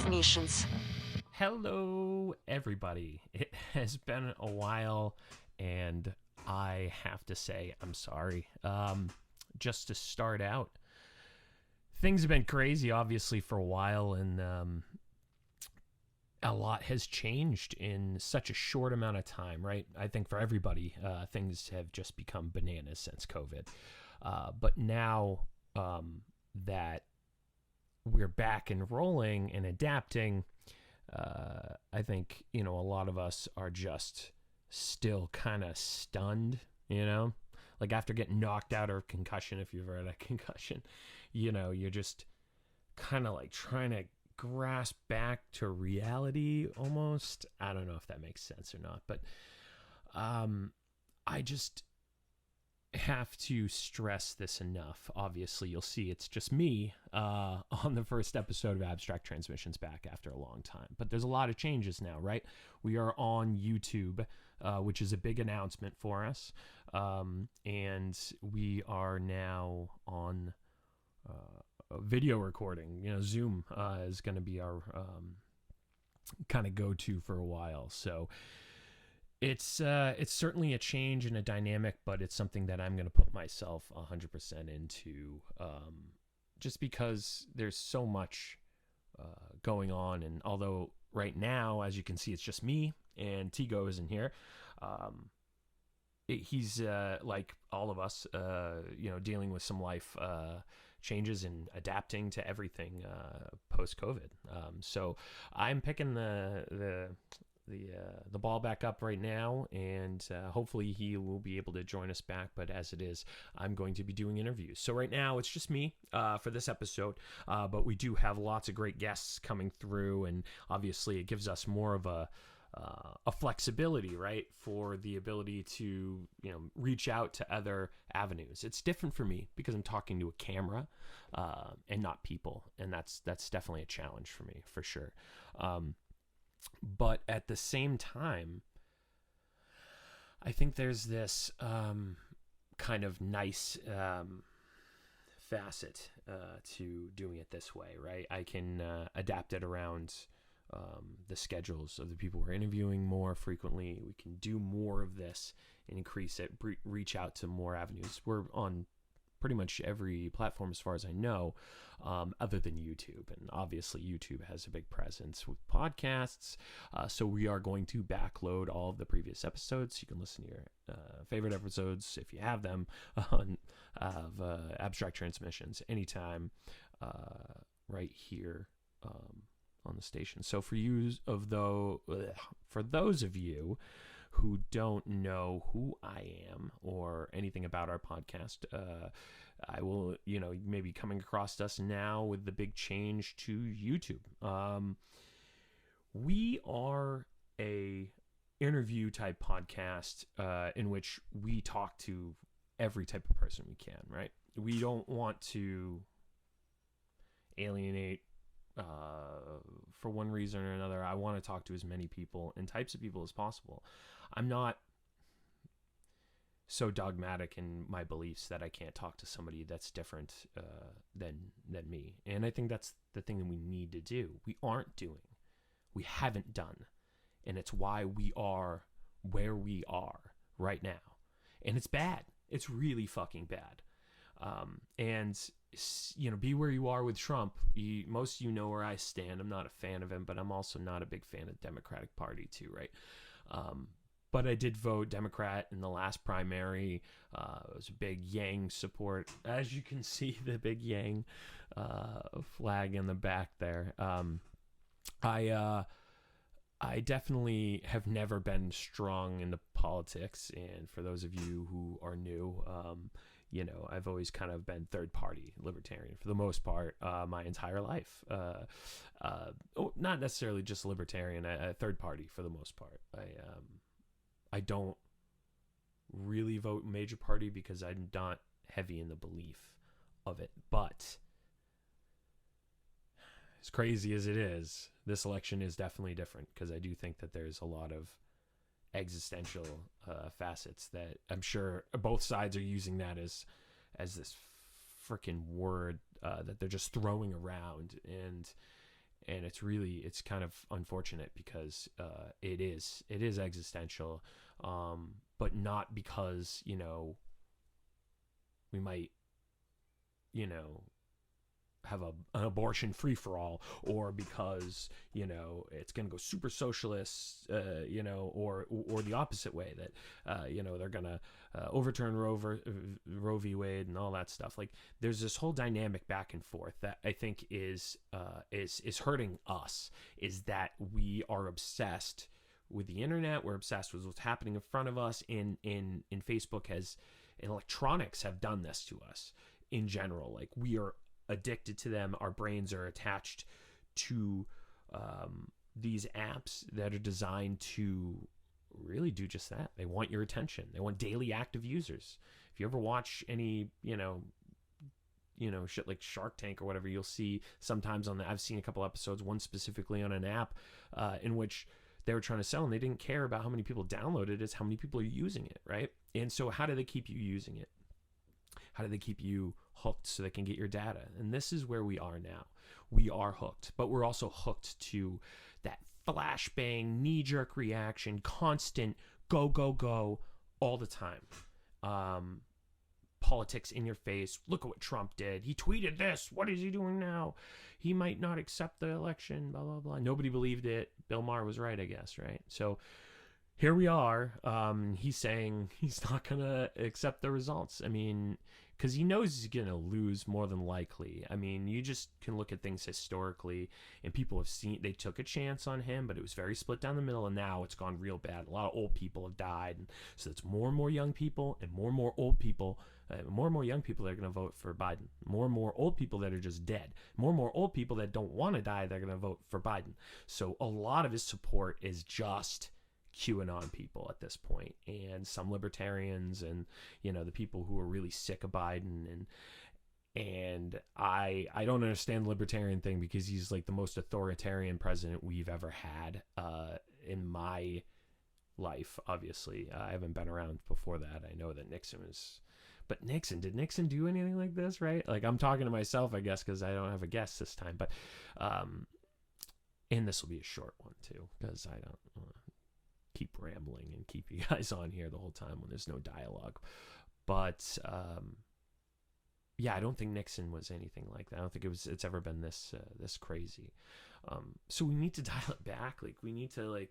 transmissions. Hello, everybody. It has been a while, and I have to say I'm sorry. Just to start out, things have been crazy, obviously, for a while, and a lot has changed in such a short amount of time, right? I think for everybody, things have just become bananas since COVID. But now that we're back and rolling and adapting, I think, a lot of us are just still kind of stunned, like after getting knocked out or concussion, if you've ever had a concussion, you're just kind of like trying to grasp back to reality almost. I don't know if that makes sense or not, but I just have to stress this enough. Obviously, you'll see it's just me on the first episode of Abstract Transmissions back after a long time. But there's a lot of changes now, right? We are on YouTube, which is a big announcement for us. And we are now on video recording. Zoom is going to be our kind of go-to for a while. So it's certainly a change and a dynamic, but it's something that I'm going to put myself 100% into, just because there's so much going on. And although right now, as you can see, it's just me and Tigo isn't here, he's like all of us, dealing with some life changes and adapting to everything post-COVID. So I'm picking the ball back up right now, and hopefully he will be able to join us back. But as it is, I'm going to be doing interviews. So right now it's just me for this episode, but we do have lots of great guests coming through, and obviously it gives us more of a flexibility, right, for the ability to reach out to other avenues. It's different for me because I'm talking to a camera and not people, and that's definitely a challenge for me, for sure. But at the same time, I think there's this kind of nice facet to doing it this way, right? I can adapt it around the schedules of the people we're interviewing more frequently. We can do more of this and increase it, reach out to more avenues. We're on pretty much every platform as far as I know, other than YouTube. And obviously YouTube has a big presence with podcasts. So we are going to backload all of the previous episodes. You can listen to your favorite episodes, if you have them, of Abstract Transmissions anytime right here on the station. So for those of you who don't know who I am or anything about our podcast, I will, maybe coming across us now with the big change to YouTube. We are a interview type podcast in which we talk to every type of person we can, right? We don't want to alienate for one reason or another. I want to talk to as many people and types of people as possible. I'm not so dogmatic in my beliefs that I can't talk to somebody that's different than me. And I think that's the thing that we need to do. We haven't done. And it's why we are where we are right now. And it's bad. It's really fucking bad. And be where you are with Trump. Most of you know where I stand. I'm not a fan of him, but I'm also not a big fan of the Democratic Party too, right? But I did vote Democrat in the last primary. It was a big Yang support. As you can see, the big Yang flag in the back there. I definitely have never been strong into politics. And for those of you who are new, I've always kind of been third party libertarian for the most part, my entire life. Not necessarily just libertarian, a third party for the most part. I don't really vote major party because I'm not heavy in the belief of it. But as crazy as it is, this election is definitely different because I do think that there's a lot of existential facets that I'm sure both sides are using that as this freaking word that they're just throwing around, and it's kind of unfortunate because it is existential, but not because we might have an abortion free for all, or because it's going to go super socialist, or the opposite way, that they're going to overturn Roe v. Wade and all that stuff. Like, there's this whole dynamic back and forth that I think is hurting us. Is that we are obsessed with the internet. We're obsessed with what's happening in front of us. In Facebook and electronics have done this to us in general. Like, we are addicted to them. Our brains are attached to these apps that are designed to really do just that. They want your attention. They want daily active users. If you ever watch any shit like Shark Tank or whatever, you'll see sometimes I've seen a couple episodes, one specifically on an app in which they were trying to sell, and they didn't care about how many people download it, it's how many people are using it, right? And so how do they keep you using it? How do they keep you hooked so they can get your data? And this is where we are now. We are hooked, but we're also hooked to that flashbang, knee-jerk reaction, constant go, go, go all the time. Politics in your face. Look at what Trump did. He tweeted this. What is he doing now? He might not accept the election, blah, blah, blah. Nobody believed it. Bill Maher was right, I guess, right? So here we are. He's saying he's not going to accept the results. I mean, because he knows he's going to lose more than likely. I mean, you just can look at things historically, and people have seen, they took a chance on him, but it was very split down the middle, and now it's gone real bad. A lot of old people have died, and so it's more and more young people and more old people, more and more young people that are going to vote for Biden, more and more old people that are just dead, more and more old people that don't want to die that are going to vote for Biden. So a lot of his support is just QAnon people at this point, and some libertarians, and the people who are really sick of Biden, and I don't understand the libertarian thing, because he's like the most authoritarian president we've ever had in my life. Obviously, I haven't been around before that. I know that Nixon was, but did Nixon do anything like this, right? Like, I'm talking to myself, I guess, because I don't have a guest this time, but and this will be a short one too, because I don't keep rambling and keep you guys on here the whole time when there's no dialogue. But yeah, I don't think Nixon was anything like that. I don't think it's ever been this crazy. So we need to dial it back. Like, we need to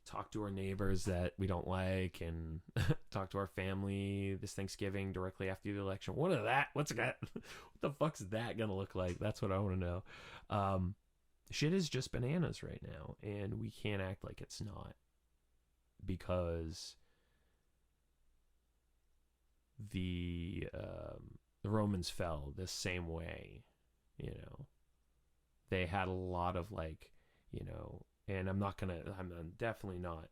talk to our neighbors that we don't like, and talk to our family this Thanksgiving directly after the election. What's that? What the fuck's that gonna look like? That's what I want to know. Shit is just bananas right now, and we can't act like it's not, because the Romans fell the same way. They had a lot of and I'm definitely not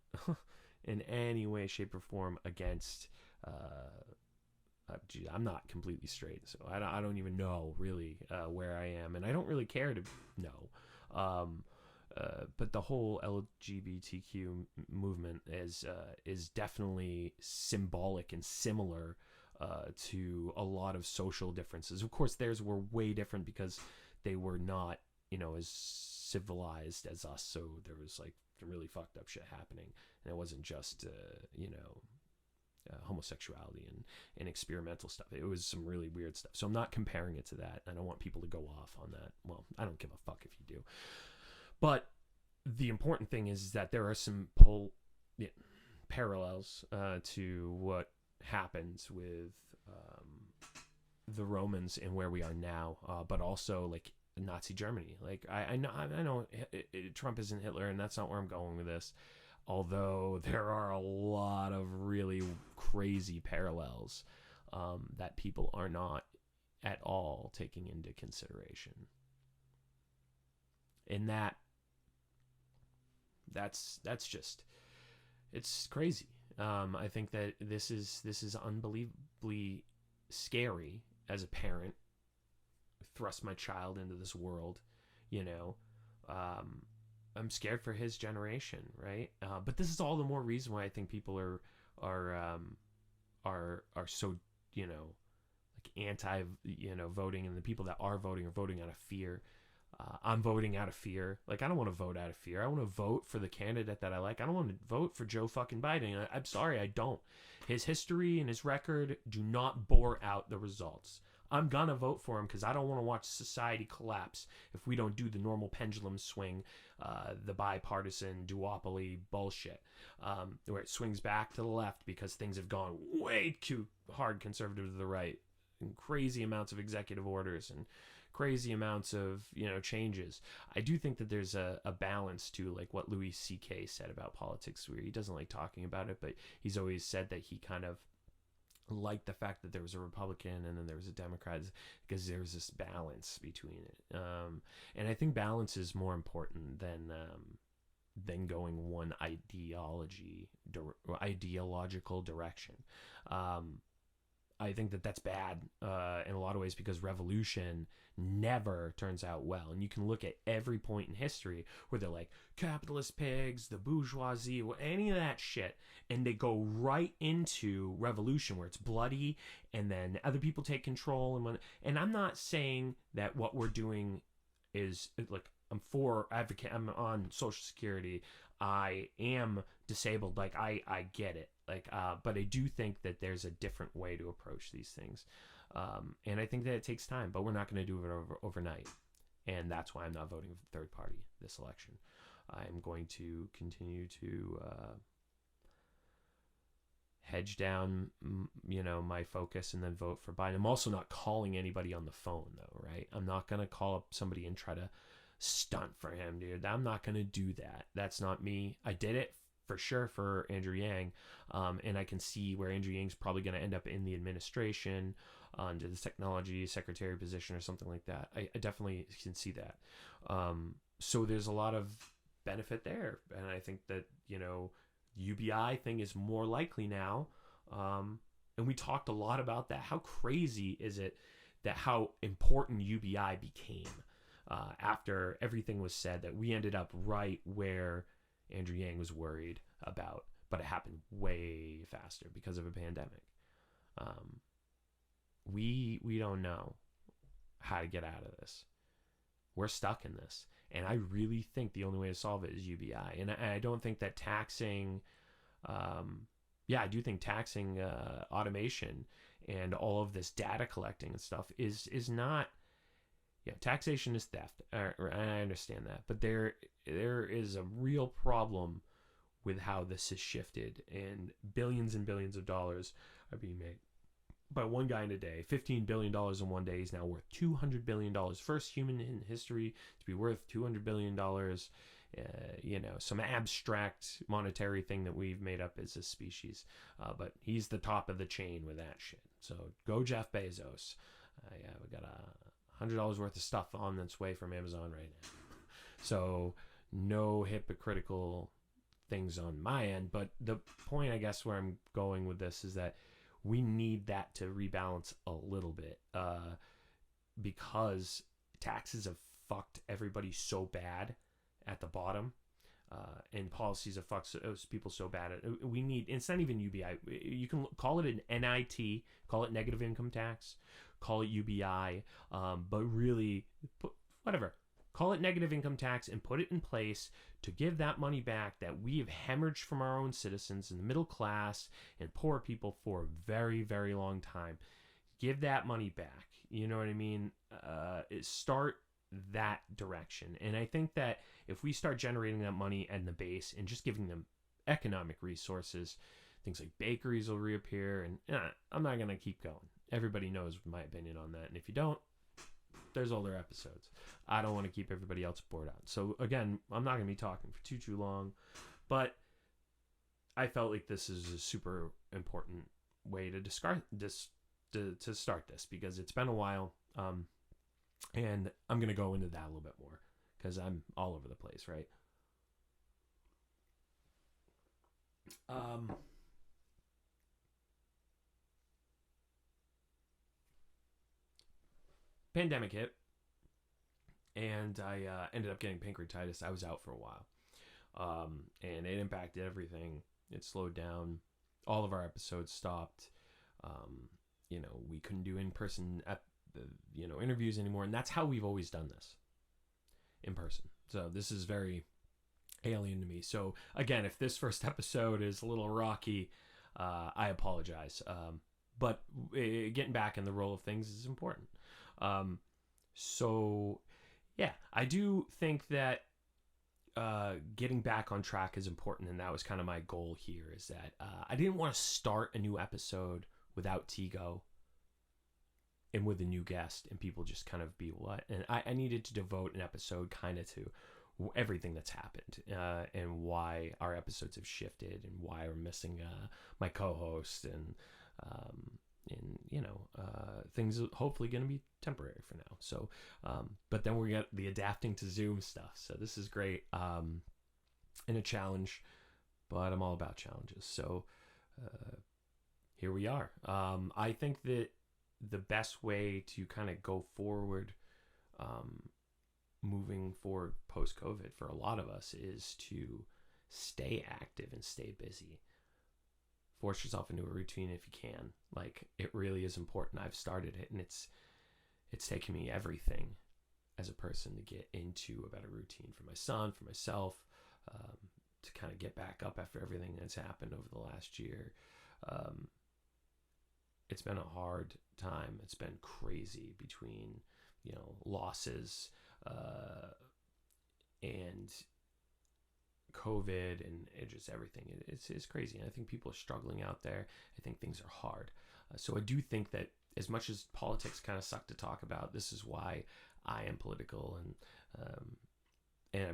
in any way, shape, or form against. I'm not completely straight, so I don't even know really where I am, and I don't really care to know. But the whole LGBTQ movement is definitely symbolic and similar to a lot of social differences. Of course, theirs were way different because they were not, as civilized as us. So there was some really fucked up shit happening, and it wasn't just homosexuality and experimental stuff. It was some really weird stuff. So I'm not comparing it to that. I don't want people to go off on that. Well, I don't give a fuck if you do. But the important thing is that there are some parallels to what happens with the Romans and where we are now, but also Nazi Germany. I know Trump isn't Hitler, and that's not where I'm going with this. Although there are a lot of really crazy parallels that people are not at all taking into consideration. And that's just, it's crazy. I think that this is unbelievably scary as a parent. Thrust my child into this world, I'm scared for his generation, right? But this is all the more reason why I think people are so anti voting, and the people that are voting out of fear. I'm voting out of fear. Like, I don't want to vote out of fear. I want to vote for the candidate that I like. I don't want to vote for Joe fucking Biden. I'm sorry, I don't. His history and his record do not bore out the results. I'm gonna vote for him because I don't want to watch society collapse if we don't do the normal pendulum swing, the bipartisan duopoly bullshit, where it swings back to the left because things have gone way too hard conservative to the right, and crazy amounts of executive orders and crazy amounts of changes. I do think that there's a balance to, like, what Louis C.K. said about politics, where he doesn't like talking about it, but he's always said that he kind of liked the fact that there was a Republican and then there was a Democrat, because there was this balance between it. And I think balance is more important than going one ideological direction. I think that that's bad in a lot of ways, because revolution never turns out well. And you can look at every point in history where they're like, capitalist pigs, the bourgeoisie, any of that shit, and they go right into revolution where it's bloody, and then other people take control. And I'm not saying that what we're doing is, like, I'm on Social Security, I am disabled, like, I get it, like, but I do think that there's a different way to approach these things, and I think that it takes time, but we're not going to do it overnight, and that's why I'm not voting for the third party this election. I'm going to continue to hedge down, my focus, and then vote for Biden. I'm also not calling anybody on the phone, though, right? I'm not going to call up somebody and try to stunt for him, dude. I'm not going to do that. That's not me. I did it for sure for Andrew Yang, and I can see where Andrew Yang's probably going to end up in the administration under the technology secretary position or something like that. I definitely can see that. So there's a lot of benefit there, and I think that UBI thing is more likely now, and we talked a lot about that. How crazy is it that how important UBI became after everything was said, that we ended up right where Andrew Yang was worried about, but it happened way faster because of a pandemic. We don't know how to get out of this. We're stuck in this, and I really think the only way to solve it is UBI. And I don't think that taxing, I do think taxing automation and all of this data collecting and stuff is not. Yeah, taxation is theft. I understand that, but there is a real problem with how this has shifted, and billions of dollars are being made by one guy in a day. $15 billion in one day. He's now worth $200 billion. First human in history to be worth $200 billion. Some abstract monetary thing that we've made up as a species. But he's the top of the chain with that shit. So go Jeff Bezos. We got $100 worth of stuff on its way from Amazon right now. So no hypocritical things on my end. But the point, I guess, where I'm going with this is that we need that to rebalance a little bit, because taxes have fucked everybody so bad at the bottom, and policies have fucked people so bad. We need, it's not even UBI. You can call it an NIT, call it negative income tax, call it UBI, but really, whatever. Call it negative income tax and put it in place to give that money back that we have hemorrhaged from our own citizens in the middle class and poor people for a very, very long time. Give that money back. You know what I mean? Start that direction. And I think that if we start generating that money at the base and just giving them economic resources, things like bakeries will reappear. And I'm not going to keep going. Everybody knows my opinion on that. And if you don't, there's older episodes. I don't want to keep everybody else bored out. So again, I'm not going to be talking for too long, but I felt like this is a super important way to discard this, to start this, because it's been a while. And I'm going to go into that a little bit more because I'm all over the place, right? Pandemic hit, and I ended up getting pancreatitis. I was out for a while, and it impacted everything. It slowed down. All of our episodes stopped. We couldn't do in-person interviews anymore, and that's how we've always done this. in person. So this is very alien to me. So again, if this first episode is a little rocky, I apologize. But getting back in the role of things is important. So yeah, I do think that getting back on track is important, and that was kind of my goal here. Is that I didn't want to start a new episode without Tigo and with a new guest, and people just kind of be what. And I needed to devote an episode kind of to everything that's happened and why our episodes have shifted and why we're missing my co-host and things are hopefully going to be temporary for now. So but then we got the adapting to Zoom stuff, so this is great and a challenge, but I'm all about challenges. So here we are. I think that the best way to kind of go forward moving forward post-COVID for a lot of us is to stay active and stay busy. Force yourself into a routine if you can. Like, it really is important. I've started it, and it's taken me everything as a person to get into a better routine for my son, for myself, to kind of get back up after everything that's happened over the last year. It's been a hard time. It's been crazy between, losses and COVID and just everything. It's crazy. And I think people are struggling out there. I think things are hard. So I do think that as much as politics kind of suck to talk about, this is why I am political and I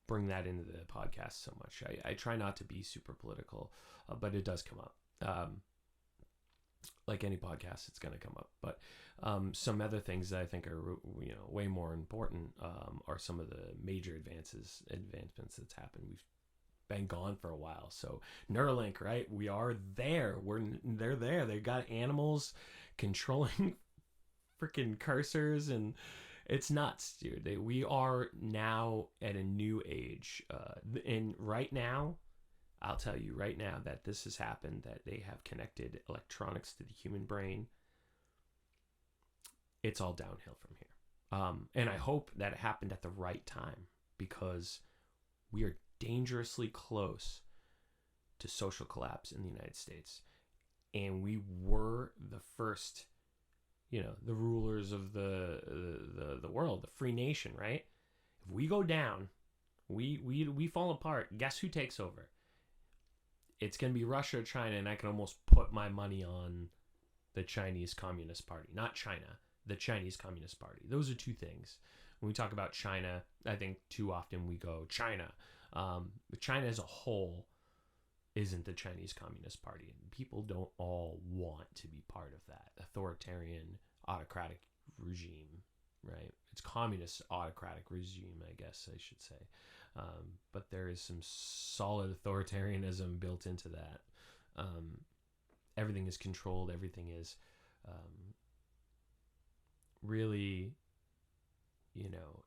bring that into the podcast so much. I try not to be super political, but it does come up. Like any podcast, it's going to come up. But some other things that I think are way more important are some of the major advancements that's happened. We've been gone for a while. So Neuralink, right? We are there. They're there. They've got animals controlling freaking cursors, and it's nuts, dude. We are now at a new age. And right now, I'll tell you right now that this has happened, that they have connected electronics to the human brain. It's all downhill from here. And I hope that it happened at the right time, because we are dangerously close to social collapse in the United States. And we were the first, the rulers of the world, the free nation, right? If we go down, we fall apart. Guess who takes over? It's going to be Russia or China, and I can almost put my money on the Chinese Communist Party. Not China, the Chinese Communist Party. Those are two things. When we talk about China, I think too often we go China. But China as a whole isn't the Chinese Communist Party. And people don't all want to be part of that authoritarian, autocratic regime, right? It's communist, autocratic regime, I guess I should say. But there is some solid authoritarianism built into that. Everything is controlled. Everything is really,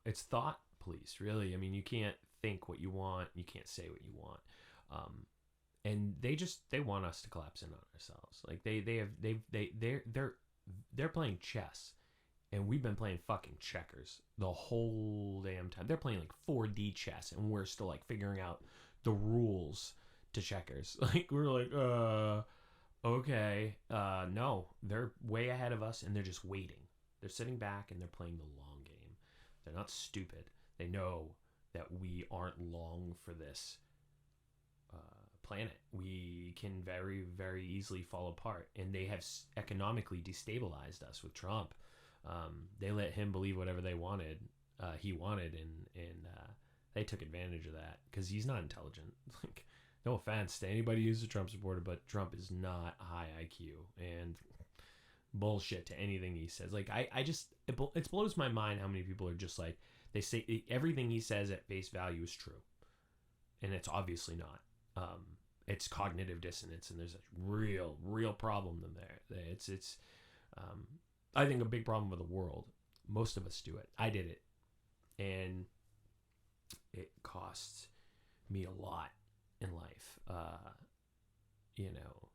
it's thought police, really. I mean, you can't think what you want. You can't say what you want. And they want us to collapse in on ourselves. Like they're playing chess. And we've been playing fucking checkers the whole damn time. They're playing like 4D chess, and we're still like figuring out the rules to checkers. Like, we're like, okay. No, they're way ahead of us, and they're just waiting. They're sitting back, and they're playing the long game. They're not stupid. They know that we aren't long for this planet. We can very, very easily fall apart. And they have economically destabilized us with Trump. They let him believe whatever he wanted, and they took advantage of that, because he's not intelligent. Like, no offense to anybody who's a Trump supporter, but Trump is not high IQ and bullshit to anything he says. Like, it blows my mind how many people are just like, they say everything he says at face value is true, and it's obviously not. It's cognitive dissonance, and there's a real problem in there. It's I think a big problem with the world. Most of us do it. I did it. And it costs me a lot in life.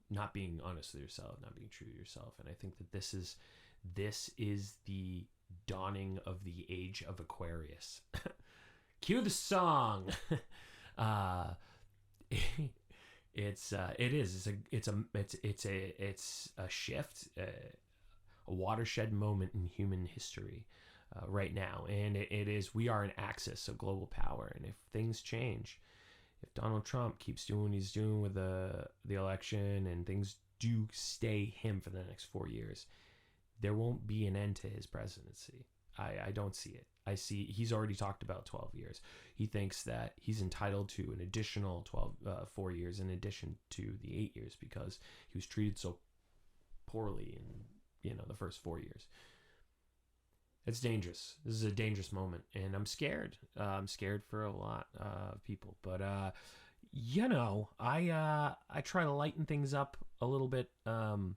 Not being honest with yourself, not being true to yourself. And I think that this is the dawning of the age of Aquarius. Cue the song. uh, it's a shift, a watershed moment in human history right now, and it is, we are an axis of global power, and if things change, if Donald Trump keeps doing what he's doing with the election, and things do stay him for the next 4 years, there won't be an end to his presidency. I don't see it. I see he's already talked about 12 years. He thinks that he's entitled to an additional 4 years in addition to the 8 years because he was treated so poorly in the first 4 years. It's dangerous. This is a dangerous moment, and I'm scared. I'm scared for a lot of people, but I try to lighten things up a little bit, for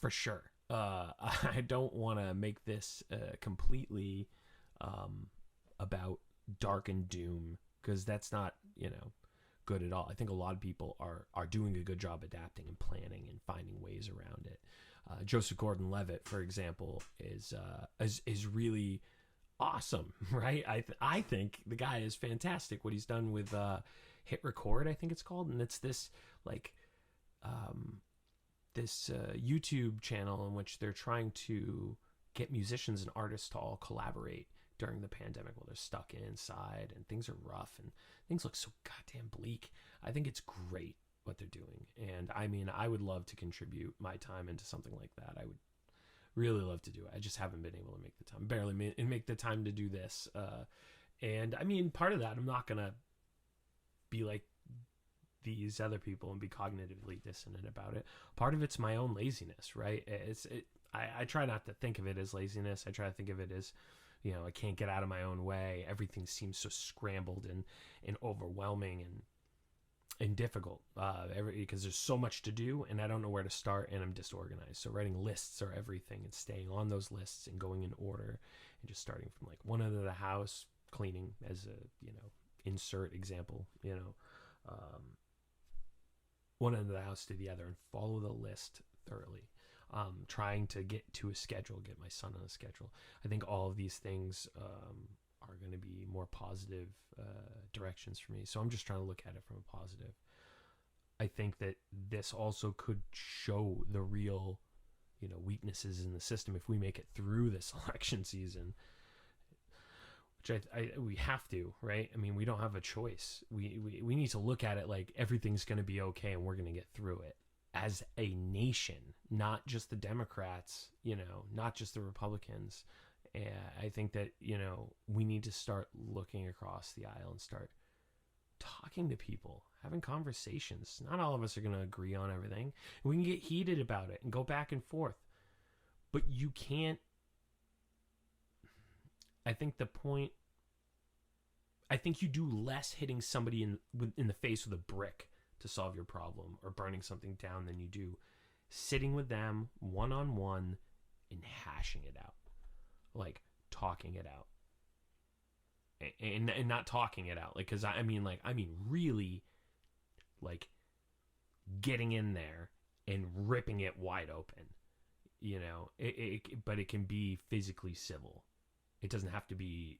sure. I don't want to make this completely about dark and doom, because that's not good at all. I think a lot of people are doing a good job adapting and planning and finding ways around it. Joseph Gordon-Levitt, for example, is really awesome, right? I think the guy is fantastic. What he's done with Hit Record, I think it's called, and it's this YouTube channel in which they're trying to get musicians and artists to all collaborate during the pandemic while they're stuck inside and things are rough and things look so goddamn bleak. I think it's great what they're doing, and I mean, I would love to contribute my time into something like that. I would really love to do it. I just haven't been able to make the time, barely make the time to do this. And I mean, part of that, I'm not gonna be like these other people and be cognitively dissonant about it. Part of it's my own laziness, right? I try not to think of it as laziness. I try to think of it as, I can't get out of my own way. Everything seems so scrambled and overwhelming and difficult, because there's so much to do and I don't know where to start, and I'm disorganized. So writing lists are everything, and staying on those lists and going in order, and just starting from like one end of the house, cleaning as a insert example, one end of the house to the other, and follow the list thoroughly. Trying to get to a schedule, get my son on a schedule. I think all of these things are going to be more positive directions for me. So I'm just trying to look at it from a positive. I think that this also could show the real, weaknesses in the system if we make it through this election season, which we have to, right? I mean, we don't have a choice. We need to look at it like everything's going to be okay and we're going to get through it as a nation, not just the Democrats, not just the Republicans. And I think that, we need to start looking across the aisle and start talking to people, having conversations. Not all of us are going to agree on everything. We can get heated about it and go back and forth. But you can't. I think you do less hitting somebody in the face with a brick to solve your problem or burning something down than you do sitting with them one-on-one and hashing it out, like talking it out, and not talking it out, like, because I mean really, like, getting in there and ripping it wide open, but it can be physically civil. It doesn't have to be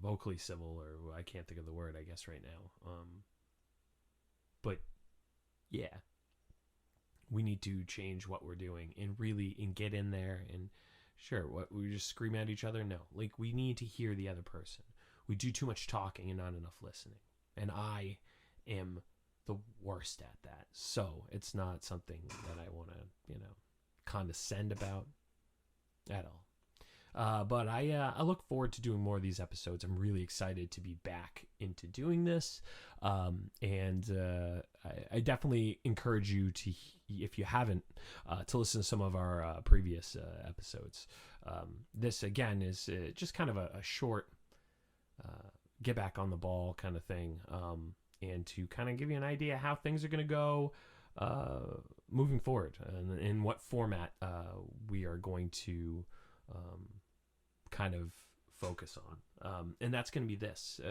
vocally civil, or I can't think of the word, I guess, right now. But yeah, we need to change what we're doing and get in there. And sure, what we just scream at each other? No, like, we need to hear the other person. We do too much talking and not enough listening, and I am the worst at that. So it's not something that I want to condescend about at all. But I look forward to doing more of these episodes. I'm really excited to be back into doing this. And I definitely encourage you to, if you haven't, to listen to some of our previous episodes. This, again, is just kind of a short get back on the ball kind of thing, and to kind of give you an idea how things are going to go moving forward, and in what format we are going to kind of focus on, and that's going to be this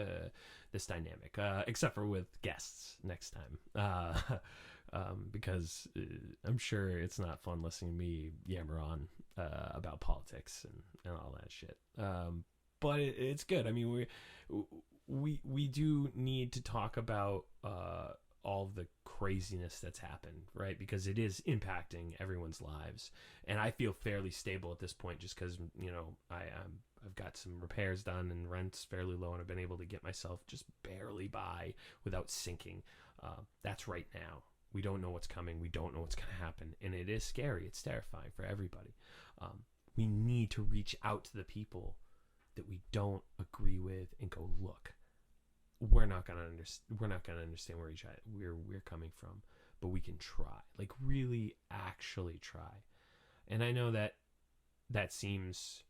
dynamic, except for with guests next time. because I'm sure it's not fun listening to me yammer on about politics and all that shit. But it's good. I mean, we do need to talk about all the craziness that's happened, right? Because it is impacting everyone's lives, and I feel fairly stable at this point, just because I've got some repairs done and rent's fairly low, and I've been able to get myself just barely by without sinking. That's right now. We don't know what's coming. We don't know what's going to happen, and it is scary. It's terrifying for everybody. We need to reach out to the people that we don't agree with and go, look, we're not gonna understand where we're coming from, but we can try. Like, really, actually try. And I know that seems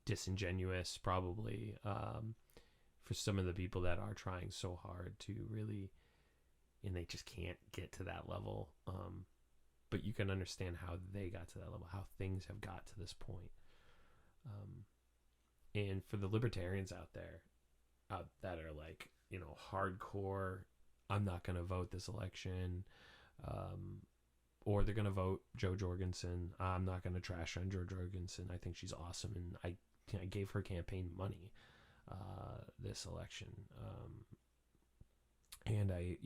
disingenuous, probably, for some of the people that are trying so hard to really, and they just can't get to that level. But you can understand how they got to that level, how things have got to this point. And for the libertarians out there, that are like, hardcore, I'm not going to vote this election, or they're going to vote Joe Jorgensen. I'm not going to trash on Joe Jorgensen. I think she's awesome, and I gave her campaign money this election. And I'm a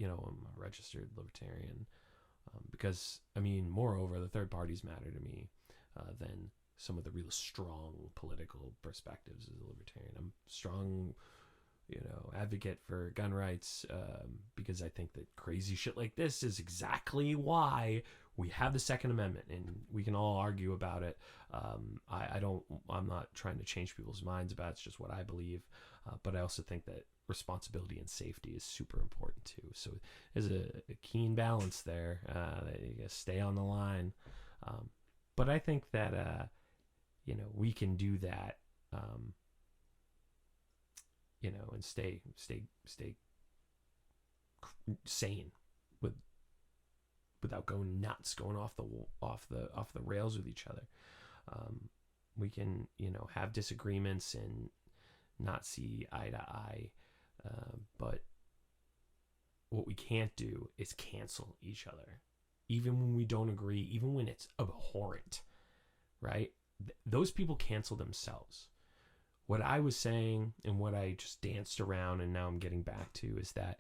registered libertarian, because, moreover, the third parties matter to me than some of the real strong political perspectives as a libertarian. I'm strong, advocate for gun rights, because I think that crazy shit like this is exactly why we have the Second Amendment, and we can all argue about it. I'm not trying to change people's minds about it. It's just what I believe. But I also think that responsibility and safety is super important too. So there's a keen balance there. You gotta stay on the line. But I think that, we can do that, and stay sane without going nuts, going off the rails with each other. We can, have disagreements and not see eye to eye. But what we can't do is cancel each other, even when we don't agree, even when it's abhorrent, right? Those people cancel themselves. What I was saying and what I just danced around and now I'm getting back to is that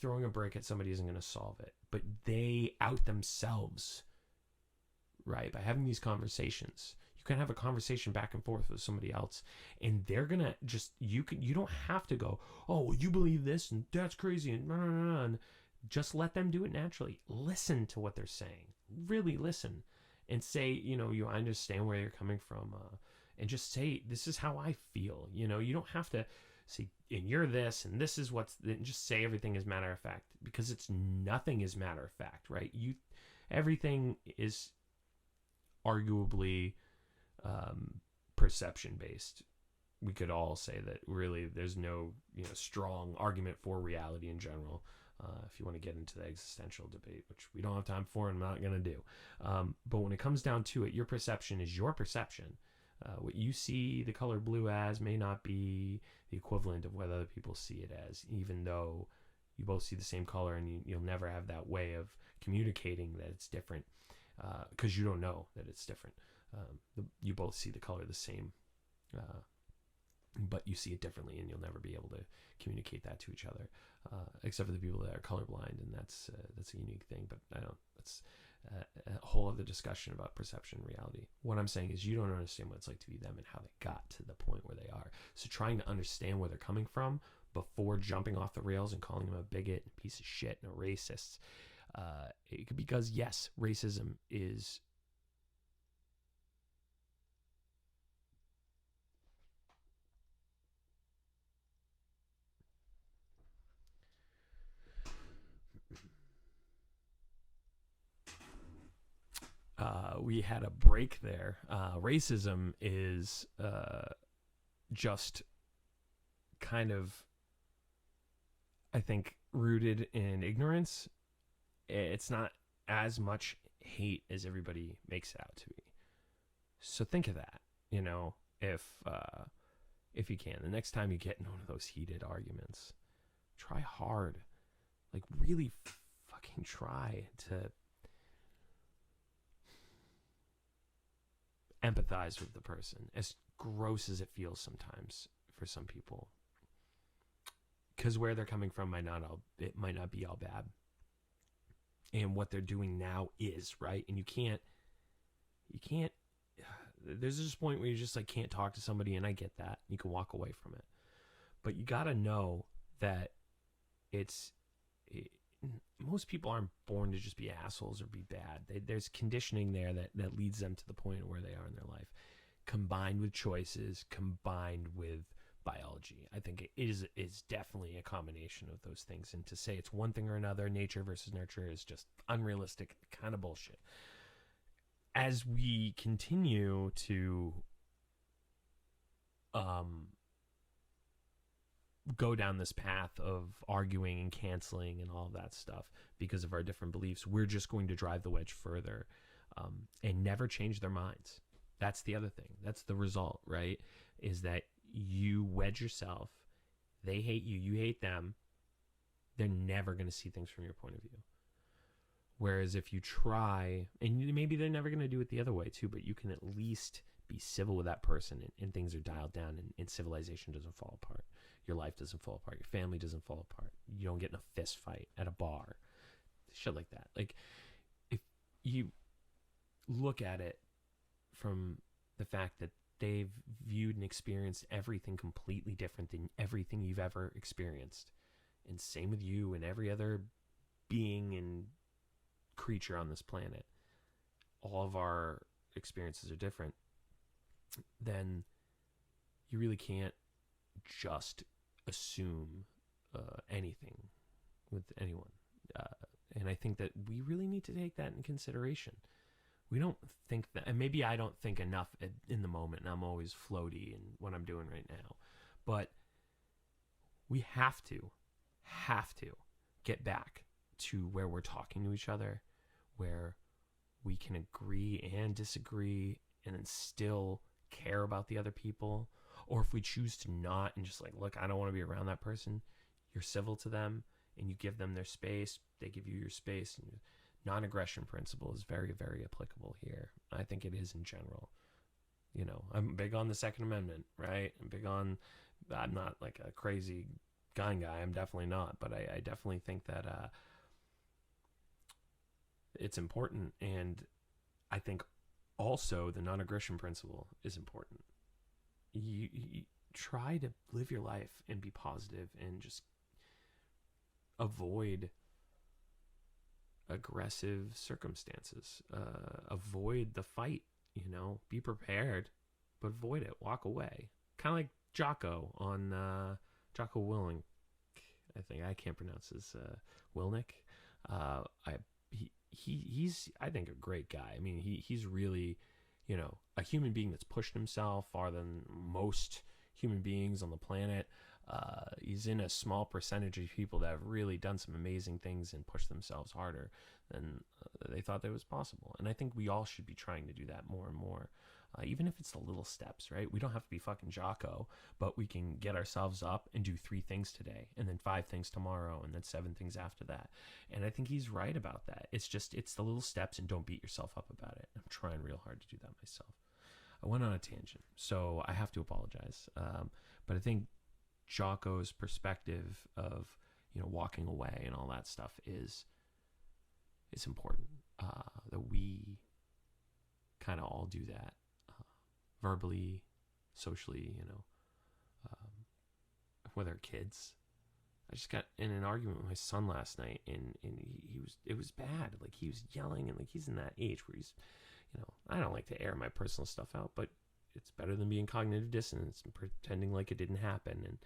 throwing a brick at somebody isn't going to solve it, but they out themselves, right? By having these conversations, you can have a conversation back and forth with somebody else, and they're going to just, you don't have to go, oh, well, you believe this and that's crazy and just let them do it naturally. Listen to what they're saying. Really listen. And say, I understand where you're coming from, and just say, this is how I feel. You don't have to say, and you're this, and this is just say everything is matter of fact, because nothing is matter of fact, right? Everything is arguably perception based. We could all say that really there's no, strong argument for reality in general. If you want to get into the existential debate, which we don't have time for and I'm not going to do. But when it comes down to it, your perception is your perception. What you see the color blue as may not be the equivalent of what other people see it as, even though you both see the same color, and you'll never have that way of communicating that it's different, because you don't know that it's different. You both see the color the same, but you see it differently, and you'll never be able to communicate that to each other, except for the people that are colorblind, and that's a unique thing. But that's a whole other discussion about perception and reality. What I'm saying is, you don't understand what it's like to be them and how they got to the point where they are. So trying to understand where they're coming from before jumping off the rails and calling them a bigot, a piece of shit, and a racist, because yes, racism is we had a break there. Racism is just kind of, I think, rooted in ignorance. It's not as much hate as everybody makes it out to be. So think of that, if you can, the next time you get in one of those heated arguments, try hard. Like, really fucking try to empathize with the person, as gross as it feels sometimes for some people, because where they're coming from might not be all bad, and what they're doing now is right. And you can't there's this point where you just like can't talk to somebody, and I get that. You can walk away from it, but you gotta know that most people aren't born to just be assholes or be bad. There's conditioning there that leads them to the point of where they are in their life, combined with choices, combined with biology. I think it is definitely a combination of those things. And to say it's one thing or another, nature versus nurture, is just unrealistic kind of bullshit. As we continue to go down this path of arguing and canceling and all of that stuff because of our different beliefs, we're just going to drive the wedge further, and never change their minds. That's the other thing. That's the result, right? Is that you wedge yourself. They hate you. You hate them. They're never going to see things from your point of view. Whereas if you try, and maybe they're never going to do it the other way too, but you can at least be civil with that person, and things are dialed down, and civilization doesn't fall apart. Your life doesn't fall apart. Your family doesn't fall apart. You don't get in a fist fight at a bar. Shit like that. Like, if you look at it from the fact that they've viewed and experienced everything completely different than everything you've ever experienced, and same with you and every other being and creature on this planet, all of our experiences are different, then you really can't just assume anything with anyone. And I think that we really need to take that in consideration. We don't think that, and maybe I don't think enough in the moment, and I'm always floaty in what I'm doing right now, but we have to get back to where we're talking to each other, where we can agree and disagree and then still care about the other people. Or if we choose to not, and just like, look, I don't want to be around that person, you're civil to them and you give them their space, they give you your space. And non-aggression principle is very, very applicable here. I think it is in general. You know, I'm big on the Second Amendment, right? I'm not like a crazy gun guy. I'm definitely not. But I definitely think that it's important. And I think also the non-aggression principle is important. You try to live your life and be positive and just avoid aggressive circumstances. Avoid the fight, be prepared, but avoid it. Walk away. Kind of like Jocko on Jocko Willink. I think I can't pronounce his Wilnick. He's I think a great guy. I mean, he's really, a human being that's pushed himself farther than most human beings on the planet. He's in a small percentage of people that have really done some amazing things and pushed themselves harder than they thought that was possible. And I think we all should be trying to do that more and more, even if it's the little steps, right? We don't have to be fucking Jocko, but we can get ourselves up and do 3 things today, and then 5 things tomorrow, and then 7 things after that. And I think he's right about that. It's the little steps, and don't beat yourself up about it. I'm trying real hard to do that myself. I went on a tangent, so I have to apologize. But I think Jocko's perspective of, walking away and all that stuff is important. That we kind of all do that, verbally, socially, with our kids. I just got in an argument with my son last night, and it was bad. Like, he was yelling, and like, he's in that age where he's, I don't like to air my personal stuff out, but it's better than being cognitive dissonance and pretending like it didn't happen. And,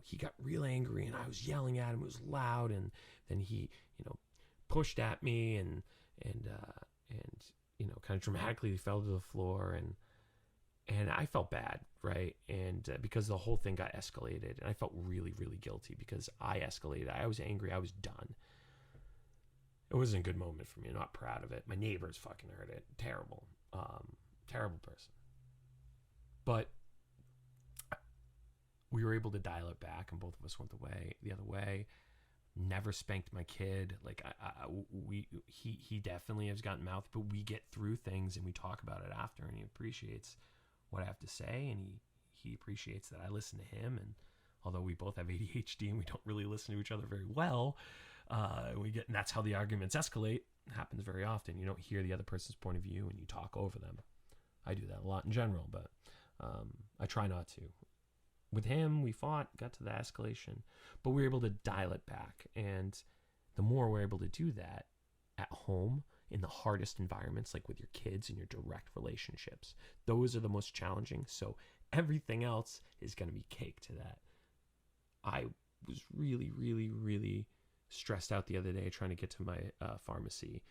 he got real angry, and I was yelling at him. It was loud. And then he, pushed at me and kind of dramatically fell to the floor. And I felt bad, right? And because the whole thing got escalated, and I felt really, really guilty because I escalated. I was angry. I was done. It wasn't a good moment for me. I'm not proud of it. My neighbors fucking heard it. Terrible. Terrible person. But we were able to dial it back, and both of us went the other way. Never spanked my kid. Like he definitely has gotten mouth, but we get through things and we talk about it after, and he appreciates what I have to say, and he appreciates that I listen to him. And although we both have ADHD and we don't really listen to each other very well, and that's how the arguments escalate. It happens very often. You don't hear the other person's point of view and you talk over them. I do that a lot in general, but I try not to. With him, we fought, got to the escalation, but we were able to dial it back. And the more we're able to do that at home, in the hardest environments, like with your kids and your direct relationships, those are the most challenging. So everything else is going to be cake to that. I was really, really, really stressed out the other day trying to get to my pharmacy,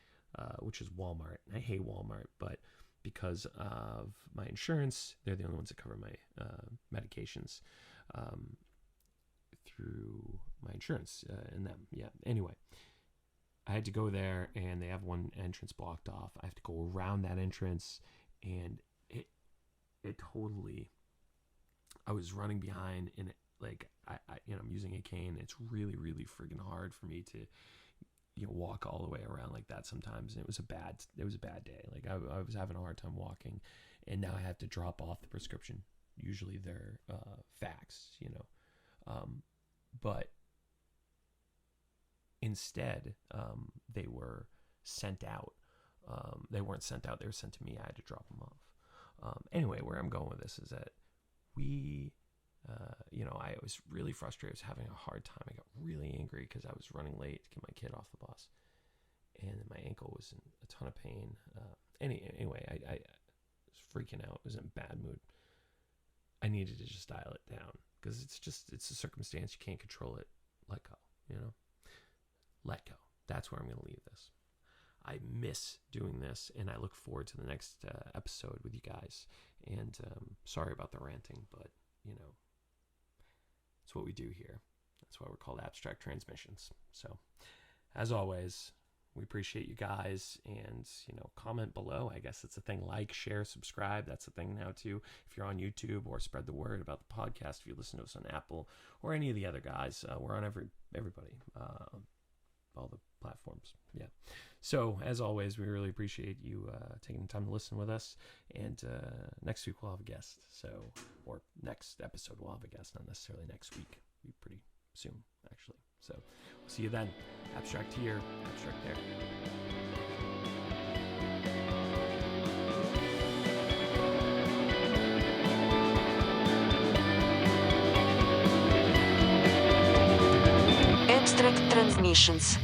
which is Walmart. I hate Walmart, but because of my insurance, they're the only ones that cover my medications through my insurance and them. Yeah. Anyway, I had to go there, and they have one entrance blocked off. I have to go around that entrance, and it totally. I was running behind, and I'm using a cane. It's really, really friggin' hard for me to walk all the way around like that sometimes. And it was a bad day. Like I was having a hard time walking, and now I have to drop off the prescription. Usually they're fax, but instead they were sent out. They weren't sent out. They were sent to me. I had to drop them off. Anyway, where I'm going with this is that I was really frustrated. I was having a hard time. I got really angry because I was running late to get my kid off the bus, and my ankle was in a ton of pain. Anyway, I was freaking out. I was in a bad mood. I needed to just dial it down because it's a circumstance. You can't control it. Let go, let go. That's where I'm going to leave this. I miss doing this, and I look forward to the next episode with you guys. And sorry about the ranting, but it's what we do here. That's why we're called Abstract Transmissions. So, as always, we appreciate you guys, and comment below. I guess it's a thing. Like, share, subscribe. That's a thing now too. If you're on YouTube, or spread the word about the podcast. If you listen to us on Apple or any of the other guys, we're on everybody, all the platforms. Yeah. So, as always, we really appreciate you taking the time to listen with us. And next week we'll have a guest. Or next episode we'll have a guest, not necessarily next week. It'll be pretty soon, actually. So, we'll see you then. Abstract here, abstract there. Abstract Transmissions.